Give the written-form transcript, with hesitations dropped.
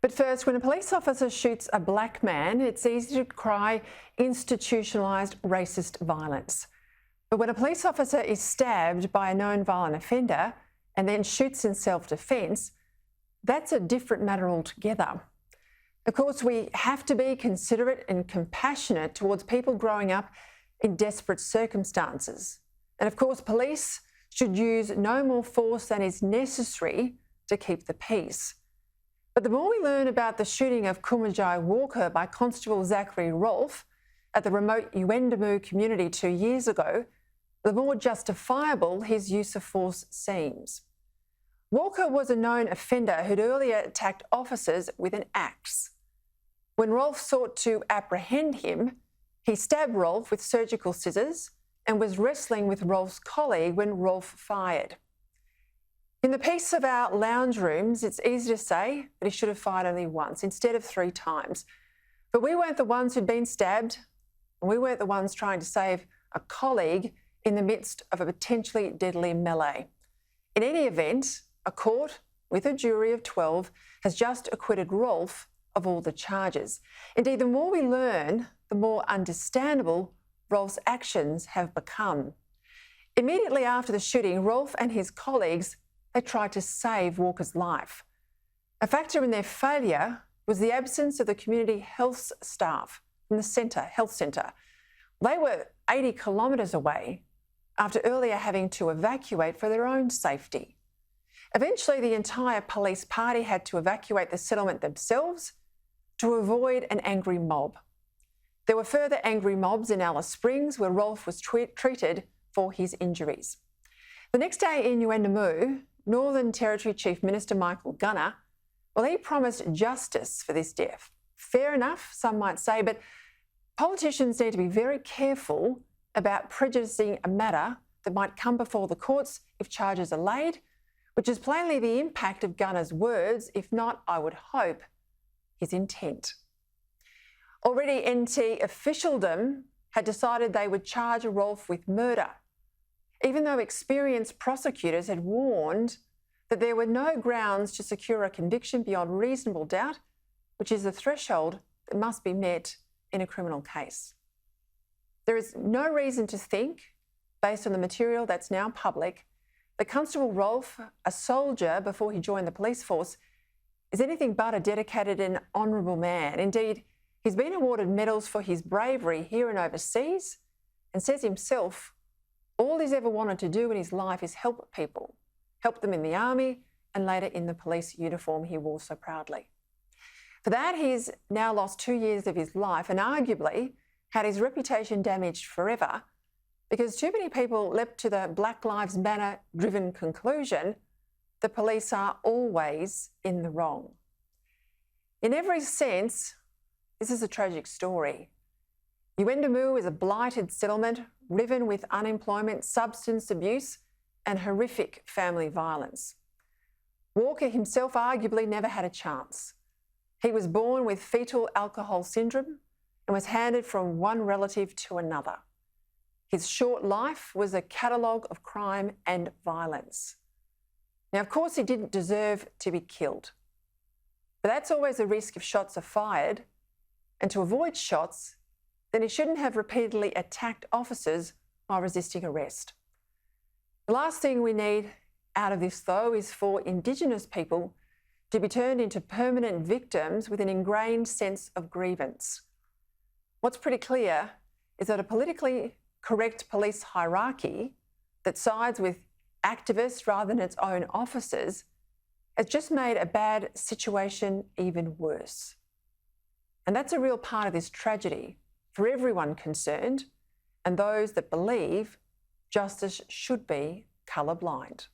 But first, when a police officer shoots a black man, it's easy to cry institutionalised racist violence. But when a police officer is stabbed by a known violent offender and then shoots in self-defence, that's a different matter altogether. Of course, we have to be considerate and compassionate towards people growing up in desperate circumstances. And of course, police should use no more force than is necessary to keep the peace. But the more we learn about the shooting of Kumanjayi Walker by Constable Zachary Rolfe at the remote Yuendumu community 2 years ago, the more justifiable his use of force seems. Walker was a known offender who'd earlier attacked officers with an axe. When Rolfe sought to apprehend him, he stabbed Rolfe with surgical scissors and was wrestling with Rolfe's colleague when Rolfe fired. In the peace of our lounge rooms, it's easy to say that he should have fired only once instead of 3 times. But we weren't the ones who'd been stabbed, and we weren't the ones trying to save a colleague in the midst of a potentially deadly melee. In any event, a court with a jury of 12 has just acquitted Rolfe of all the charges. Indeed, the more we learn, the more understandable Rolfe's actions have become. Immediately after the shooting, Rolfe and his colleagues, they tried to save Walker's life. A factor in their failure was the absence of the community health staff from the health centre. They were 80 kilometres away after earlier having to evacuate for their own safety. Eventually, the entire police party had to evacuate the settlement themselves to avoid an angry mob. There were further angry mobs in Alice Springs, where Rolfe was treated for his injuries. The next day in Yuendumu, Northern Territory Chief Minister Michael Gunner, well, he promised justice for this death. Fair enough, some might say, but politicians need to be very careful about prejudicing a matter that might come before the courts if charges are laid, which is plainly the impact of Gunner's words, if not, I would hope, his intent. Already NT officialdom had decided they would charge Rolfe with murder, even though experienced prosecutors had warned that there were no grounds to secure a conviction beyond reasonable doubt, which is the threshold that must be met in a criminal case. There is no reason to think, based on the material that's now public, that Constable Rolfe, a soldier before he joined the police force, is anything but a dedicated and honourable man. Indeed, he's been awarded medals for his bravery here and overseas, and says himself all he's ever wanted to do in his life is help people, help them in the army and later in the police uniform he wore so proudly. For that, he's now lost 2 years of his life and arguably had his reputation damaged forever, because too many people leapt to the Black Lives Matter-driven conclusion the police are always in the wrong. In every sense, this is a tragic story. Yuendumu is a blighted settlement riven with unemployment, substance abuse and horrific family violence. Walker himself arguably never had a chance. He was born with fetal alcohol syndrome and was handed from one relative to another. His short life was a catalogue of crime and violence. Now, of course, he didn't deserve to be killed, but that's always a risk if shots are fired, and to avoid shots, then he shouldn't have repeatedly attacked officers while resisting arrest. The last thing we need out of this, though, is for Indigenous people to be turned into permanent victims with an ingrained sense of grievance. What's pretty clear is that a politically correct police hierarchy that sides with activists rather than its own officers has just made a bad situation even worse. And that's a real part of this tragedy for everyone concerned and those that believe justice should be colourblind.